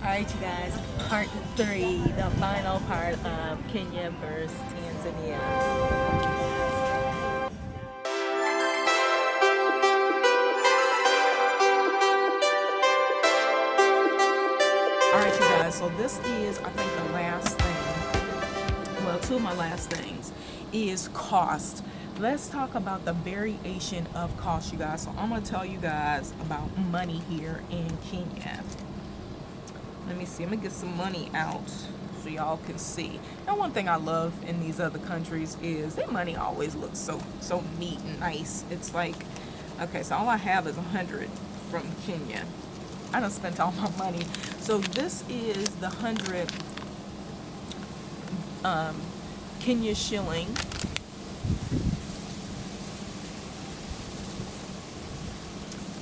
Alright, you guys, part 3, the final part of Kenya versus Tanzania. Alright, you guys, so this is, I think, the last thing. Well, two of my last things is cost. Let's talk about the variation of cost, you guys. So I'm going to tell you guys about money here in Kenya. Let me see. I'm going to get some money out so y'all can see. Now, one thing I love in these other countries is their money always looks so neat and nice. It's like, okay, so all I have is 100 from Kenya. I done spent all my money. So this is the 100 Kenya shilling.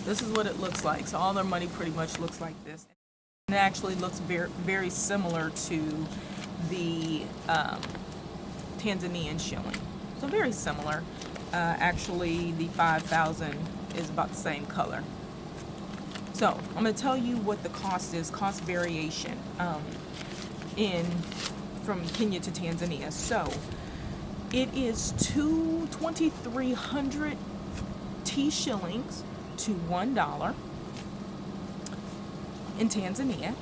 This is what it looks like. So all their money pretty much looks like this. It actually looks very, very similar to the Tanzanian shilling. So very similar. Actually, the 5,000 is about the same color. So I'm going to tell you what the cost is, cost variation from Kenya to Tanzania. So it is 2,300 T shillings to $1 in Tanzania,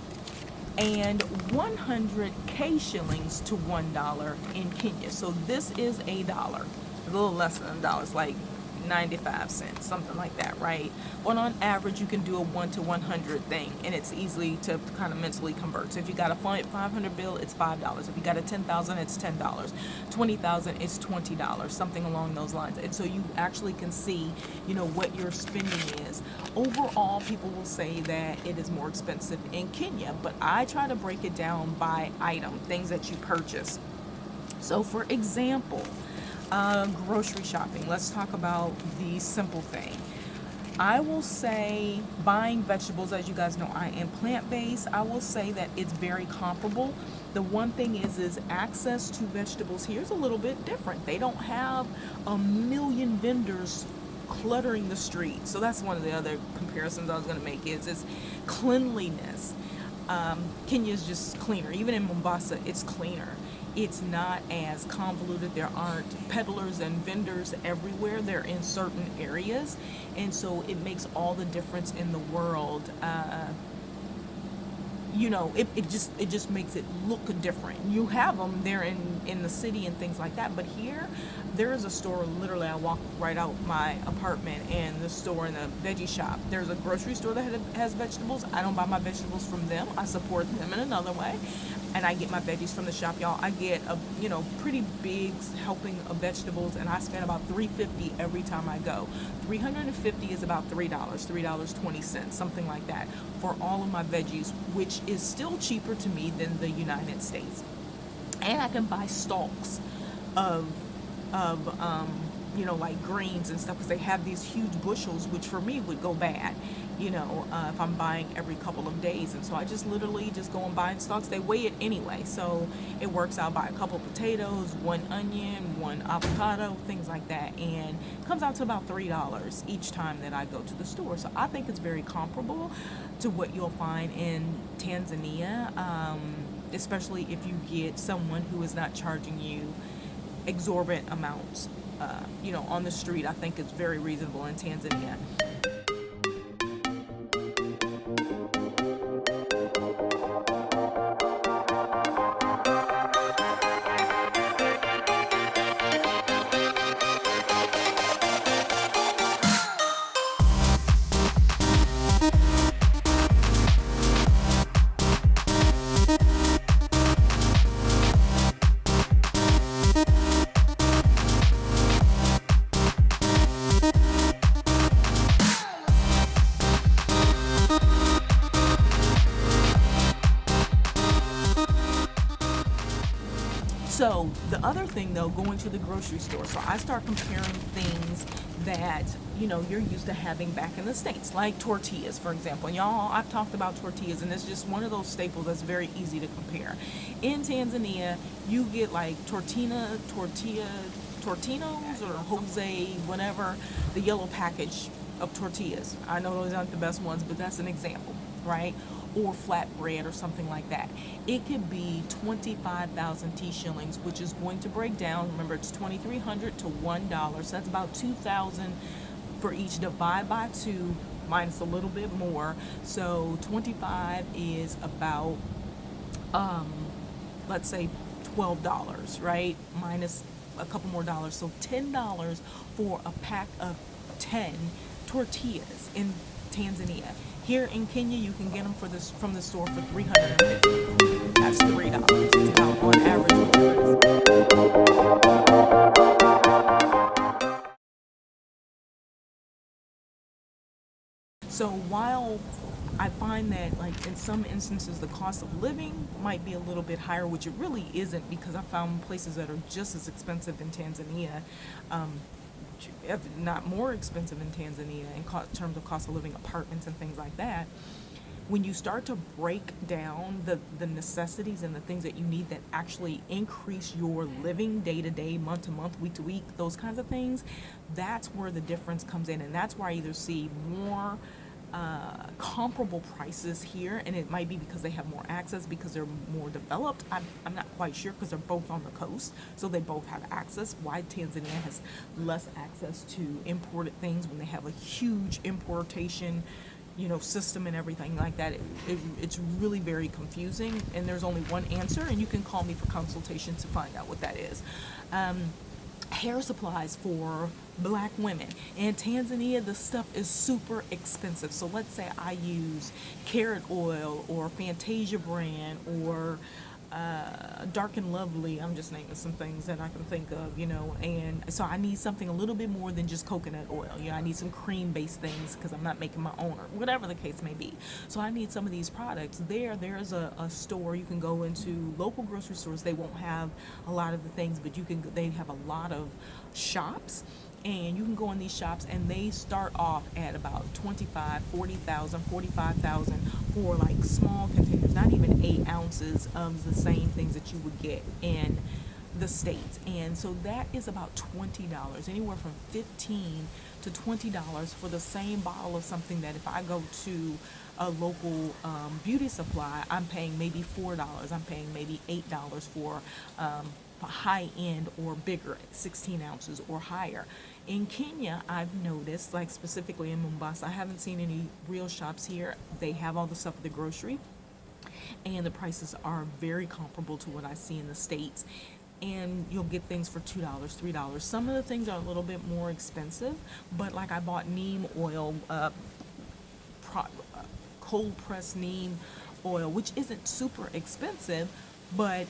and 100 K shillings to $1 in Kenya. So this is a dollar, a little less than a dollar. It's like 95 cents, something like that, right? But on average, you can do a 1 to 100 thing, and it's easily to kind of mentally convert. So if you got a 500 bill, it's $5. If you got a 10,000, it's $10. 20,000, it's $20, something along those lines. And so you actually can see, what your spending is. Overall, people will say that it is more expensive in Kenya, but I try to break it down by item, things that you purchase. So for example, grocery shopping. Let's talk about the simple thing. I will say buying vegetables, as you guys know, I am plant-based. I will say that it's very comparable. The one thing is access to vegetables here is a little bit different. They don't have a million vendors cluttering the street. So that's one of the other comparisons I was going to make is cleanliness. Kenya is just cleaner. Even in Mombasa, it's cleaner. It's not as convoluted. There aren't peddlers and vendors everywhere. They're in certain areas, and so it makes all the difference in the world. It just makes it look different. You have them there in the city and things like that, but here there is a store. Literally, I walk right out my apartment and the store and the veggie shop. There's a grocery store that has vegetables. I don't buy my vegetables from them. I support them in another way, and I get my veggies from the shop, y'all. I get a pretty big helping of vegetables, and I spend about $3.50 every time I go. $350 is about $3.20, something like that, for all of my veggies, which is still cheaper to me than the United States. And I can buy stalks of like greens and stuff, because they have these huge bushels, which for me would go bad, if I'm buying every couple of days. And so I just literally just go and buy in stalks. They weigh it anyway, so it works out. Buy a couple of potatoes, one onion, one avocado, things like that, and it comes out to about $3 each time that I go to the store. So I think it's very comparable to what you'll find in Tanzania, especially if you get someone who is not charging you exorbitant amounts on the street. I think it's very reasonable in Tanzania. So the other thing, though, going to the grocery store, so I start comparing things that you're used to having back in the States, like tortillas, for example. And y'all, I've talked about tortillas, and it's just one of those staples that's very easy to compare. In Tanzania, you get like tortinos or Jose, whatever, the yellow package of tortillas. I know those aren't the best ones, but that's an example, right? or flatbread or something like that. It could be 25,000 T shillings, which is going to break down. Remember, it's 2,300 to $1, so that's about 2,000 for each. Divide by 2 minus a little bit more, so 25 is about let's say $12, right? Minus a couple more dollars. So $10 for a pack of 10 tortillas in Tanzania. Here in Kenya, you can get them from the store for $350. That's $3. It's about on average. So while I find that, like, in some instances the cost of living might be a little bit higher, which it really isn't, because I found places that are just as expensive in Tanzania, if not more expensive in Tanzania in terms of cost of living, apartments and things like that. When you start to break down the necessities and the things that you need that actually increase your living day to day, month to month, week to week, those kinds of things, that's where the difference comes in. And that's where I either see more comparable prices here, and it might be because they have more access, because they're more developed. I'm not quite sure, because they're both on the coast, so they both have access. Why Tanzania has less access to imported things when they have a huge importation system and everything like that. It's really very confusing, and there's only one answer, and you can call me for consultation to find out what that is. Hair supplies for black women. In Tanzania, the stuff is super expensive. So let's say I use carrot oil or Fantasia brand or Dark and Lovely. I'm just naming some things that I can think of, and so I need something a little bit more than just coconut oil. I need some cream-based things because I'm not making my own, or whatever the case may be. So I need some of these products. There's a store you can go into. Local grocery stores, they won't have a lot of the things, but they have a lot of shops. And you can go in these shops, and they start off at about 25, 40,000, 45,000 for like small containers, not even 8 ounces of the same things that you would get in the States. And so that is about $20, anywhere from $15 to $20 for the same bottle of something that if I go to a local beauty supply, I'm paying maybe $4. I'm paying maybe $8 for high end or bigger, 16 ounces or higher. In Kenya, I've noticed, like specifically in Mombasa, I haven't seen any real shops here. They have all the stuff at the grocery, and the prices are very comparable to what I see in the States. And you'll get things for $2, $3. Some of the things are a little bit more expensive, but like I bought neem oil, cold pressed neem oil, which isn't super expensive, but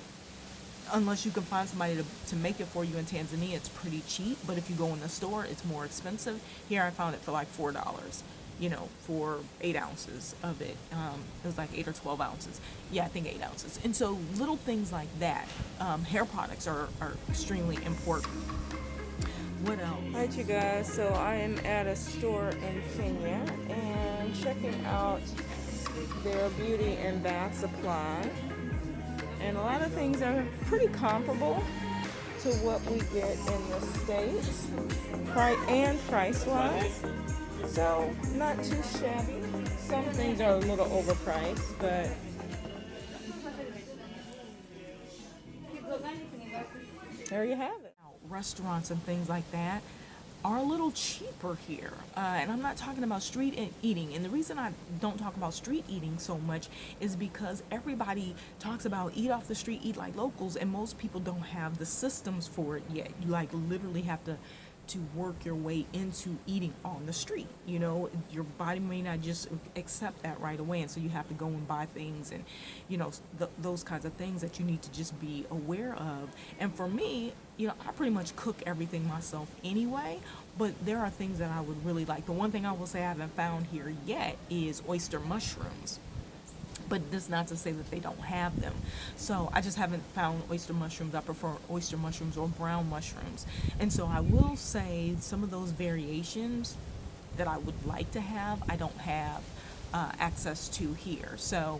unless you can find somebody to make it for you in Tanzania, it's pretty cheap. But if you go in the store, it's more expensive. Here I found it for like $4, for 8 ounces of it. It was like 8 or 12 ounces. Yeah, I think 8 ounces. And so little things like that. Hair products are extremely important. What else? Alright, you guys, so I am at a store in Kenya and checking out their beauty and bath supply. And a lot of things are pretty comparable to what we get in the States, price-wise. So, not too shabby. Some things are a little overpriced, but there you have it. Restaurants and things like that are a little cheaper here, and I'm not talking about street eating. And the reason I don't talk about street eating so much is because everybody talks about eat off the street, eat like locals, and most people don't have the systems for it yet. You like literally have to work your way into eating on the street. Your body may not just accept that right away, and so you have to go and buy things and those kinds of things that you need to just be aware of. And for me, I pretty much cook everything myself anyway, but there are things that I would really like. The one thing I will say I haven't found here yet is oyster mushrooms. But that's not to say that they don't have them. So I just haven't found oyster mushrooms. I prefer oyster mushrooms or brown mushrooms. And so I will say some of those variations that I would like to have, I don't have access to here. So,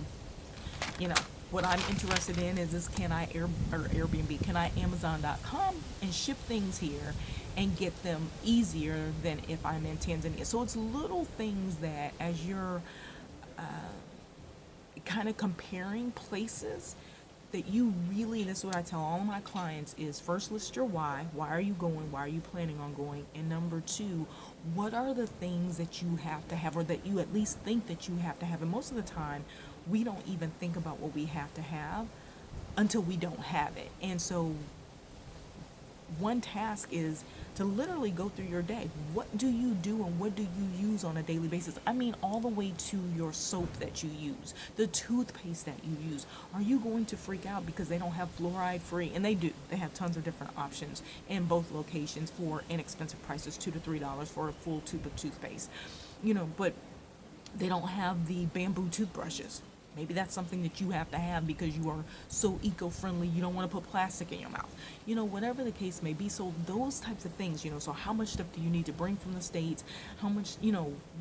what I'm interested in is can I Airbnb, can I Amazon.com and ship things here and get them easier than if I'm in Tanzania. So it's little things that as you're kind of comparing places that you really, this is what I tell all of my clients, is first list your why are you going, why are you planning on going, and number two, what are the things that you have to have, or that you at least think that you have to have. And most of the time we don't even think about what we have to have until we don't have it. And so one task is to literally go through your day. What do you do and what do you use on a daily basis? I mean, all the way to your soap that you use, the toothpaste that you use. Are you going to freak out because they don't have fluoride free? And they do. They have tons of different options in both locations for inexpensive prices, $2 to $3 for a full tube of toothpaste. But they don't have the bamboo toothbrushes. Maybe that's something that you have to have because you are so eco-friendly, you don't want to put plastic in your mouth. Whatever the case may be. So those types of things, so how much stuff do you need to bring from the States? How much,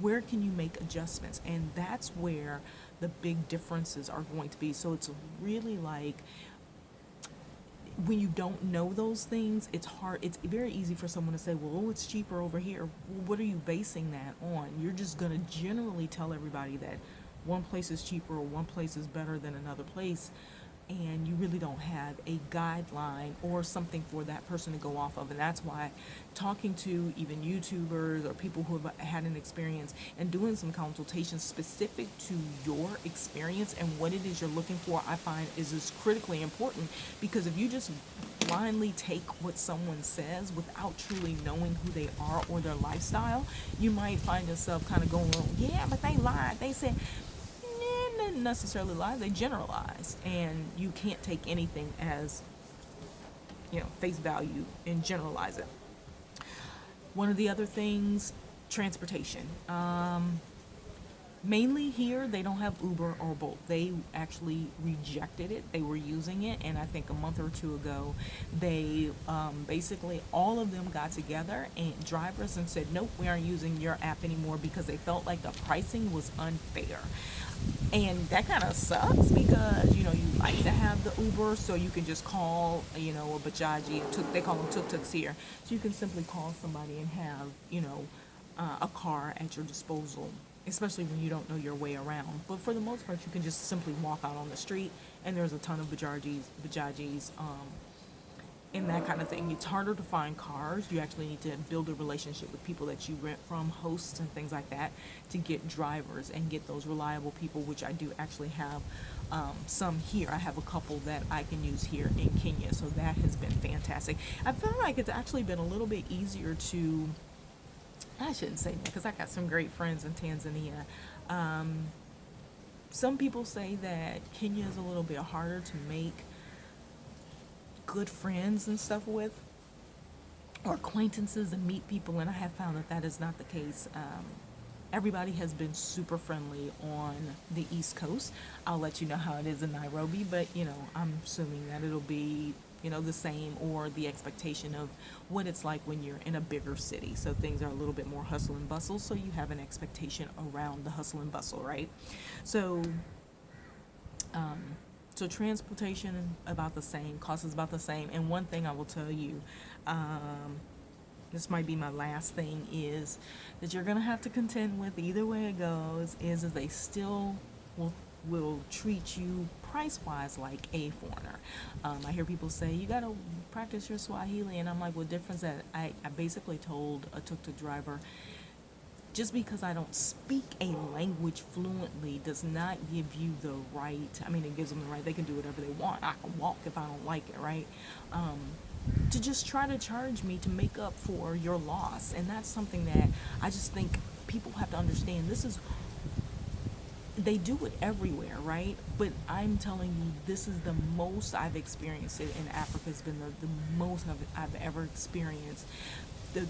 where can you make adjustments? And that's where the big differences are going to be. So it's really like, when you don't know those things, it's hard. It's very easy for someone to say, well, it's cheaper over here. Well, what are you basing that on? You're just going to generally tell everybody that one place is cheaper or one place is better than another place, and you really don't have a guideline or something for that person to go off of. And that's why talking to even YouTubers or people who have had an experience and doing some consultations specific to your experience and what it is you're looking for, I find is critically important. Because if you just blindly take what someone says without truly knowing who they are or their lifestyle, you might find yourself kind of going, well, yeah, but they lied. They said, didn't necessarily lie, they generalize, and you can't take anything as face value and generalize it. One of the other things, transportation. Mainly here, they don't have Uber or Bolt. They actually rejected it. They were using it, and I think a month or two ago, they basically all of them got together and drivers and said, nope, we aren't using your app anymore, because they felt like the pricing was unfair. And that kind of sucks, because you like to have the Uber, so you can just call a bajaji. They call them tuk-tuks here, so you can simply call somebody and have a car at your disposal, especially when you don't know your way around. But for the most part, you can just simply walk out on the street, and there's a ton of bajajis, and that kind of thing. It's harder to find cars. You actually need to build a relationship with people that you rent from, hosts and things like that, to get drivers and get those reliable people, which I do actually have some here. I have a couple that I can use here in Kenya, so that has been fantastic. I feel like it's actually been a little bit easier to, I shouldn't say that, because I got some great friends in Tanzania. Some people say that Kenya is a little bit harder to make good friends and stuff with, or acquaintances, and meet people, and I have found that is not the case. Everybody has been super friendly on the East Coast. I'll let you know how it is in Nairobi, but I'm assuming that it'll be the same, or the expectation of what it's like when you're in a bigger city. So things are a little bit more hustle and bustle, so you have an expectation around the hustle and bustle, right? So transportation about the same, cost is about the same. And one thing I will tell you, this might be my last thing, is that you're gonna have to contend with, either way it goes, is they still will treat you price-wise like a foreigner. I hear people say, you gotta practice your Swahili, and I'm like, what difference that I basically told a tuk-tuk driver, just because I don't speak a language fluently does not give you the right, it gives them the right, they can do whatever they want. I can walk if I don't like it, right? To just try to charge me to make up for your loss. And that's something that I just think people have to understand. They do it everywhere, right? But I'm telling you, this is the most I've experienced it in Africa. Has been the most I've ever experienced. The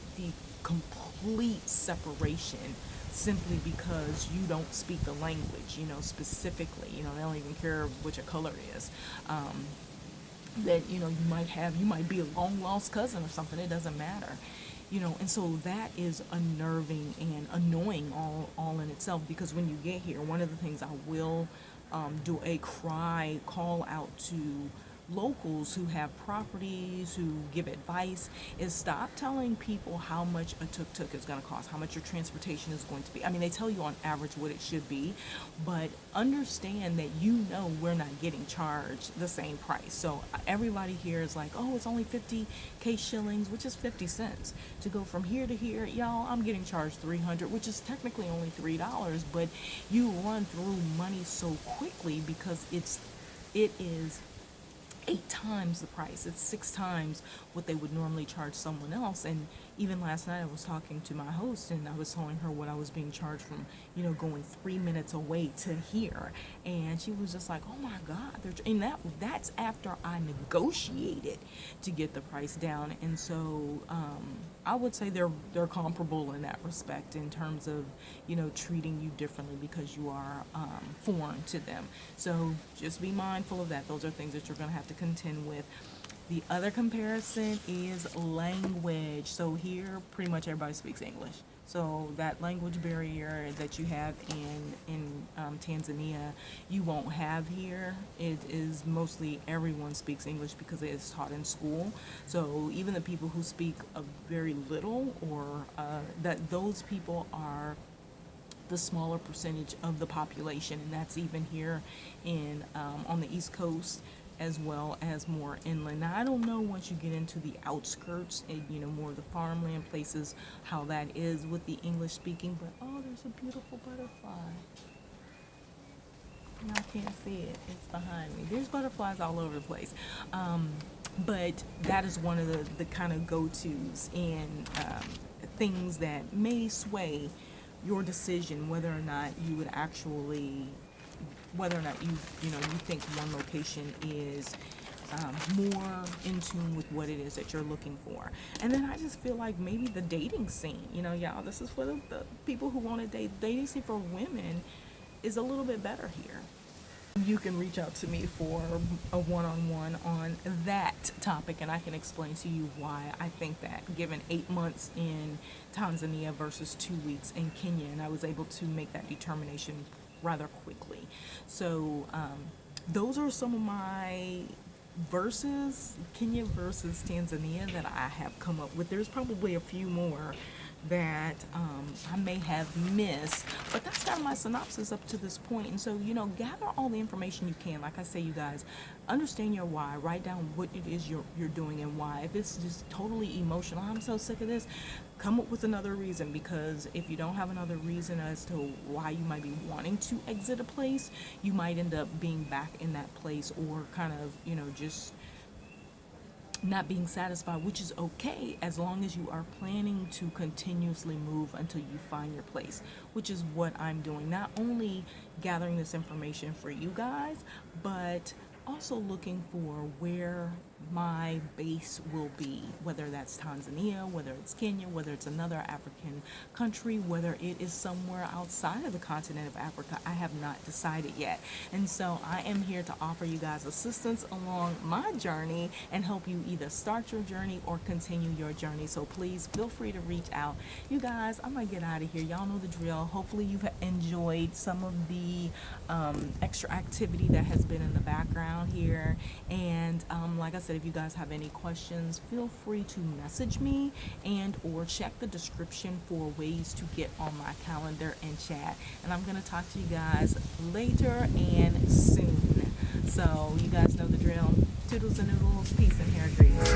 complete separation, simply because you don't speak the language, specifically, they don't even care what your color is. That, you might be a long lost cousin or something, it doesn't matter. And so that is unnerving and annoying all in itself, because when you get here, one of the things I will do a call out to locals who have properties, who give advice, is stop telling people how much a tuk-tuk is going to cost, how much your transportation is going to be. I mean, they tell you on average what it should be, but understand that we're not getting charged the same price. So everybody here is like, oh, it's only 50K shillings, which is 50 cents. To go from here to here, y'all, I'm getting charged 300, which is technically only $3, but you run through money so quickly because it is 8 times the price. It's 6 times what they would normally charge someone else. And even last night I was talking to my host and I was telling her what I was being charged from, going 3 minutes away to here. And she was just like, oh my God. And that's after I negotiated to get the price down. And so I would say they're comparable in that respect in terms of, treating you differently because you are foreign to them. So just be mindful of that. Those are things that you're going to have to contend with. The other comparison is language. So here, pretty much everybody speaks English. So that language barrier that you have in Tanzania, you won't have here. It is mostly everyone speaks English because it is taught in school. So even the people who speak a very little, or those people are the smaller percentage of the population, and that's even here in on the East Coast as well as more inland. Now I don't know once you get into the outskirts and more of the farmland places how that is with the English speaking, but oh, there's a beautiful butterfly. I can't see it, it's behind me. There's butterflies all over the place. But that is one of the kind of go-tos and things that may sway your decision whether or not you would actually, whether or not you think one location is more in tune with what it is that you're looking for. And then I just feel like maybe the dating scene, y'all, this is for the people who want to date. Dating scene for women is a little bit better here. You can reach out to me for a one-on-one on that topic, and I can explain to you why I think that, given 8 months in Tanzania versus 2 weeks in Kenya, and I was able to make that determination rather quickly. So those are some of my Kenya versus Tanzania that I have come up with. There's probably a few more that I may have missed, but that's kind of my synopsis up to this point. And so, gather all the information you can. Like I say, you guys, understand your why. Write down what it is you're doing and why. If it's just totally emotional, I'm so sick of this, come up with another reason, because if you don't have another reason as to why you might be wanting to exit a place, you might end up being back in that place, or kind of, just not being satisfied, which is okay as long as you are planning to continuously move until you find your place, which is what I'm doing. Not only gathering this information for you guys, but also looking for where my base will be, whether that's Tanzania, whether it's Kenya, whether it's another African country, whether it is somewhere outside of the continent of Africa. I have not decided yet. And so I am here to offer you guys assistance along my journey and help you either start your journey or continue your journey. So please feel free to reach out. You guys, I'm gonna get out of here. Y'all know the drill. Hopefully you've enjoyed some of the extra activity that has been in the background here. And like I said, if you guys have any questions, feel free to message me and or check the description for ways to get on my calendar and chat. And I'm going to talk to you guys later and soon. So you guys know the drill. Toodles and noodles. Peace and hair grease.